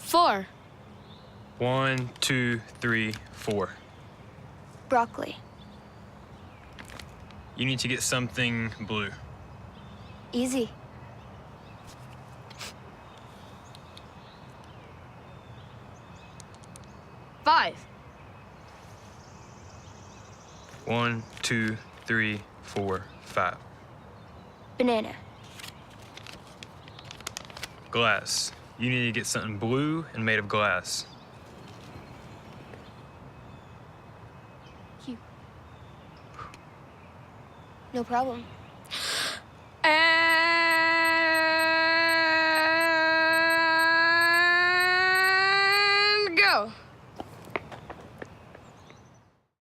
4. 1, 2, 3, 4. Broccoli. You need to get something blue. Easy. Five. 1, 2, 3, 4, 5. Banana. Glass. You need to get something blue and made of glass. No problem.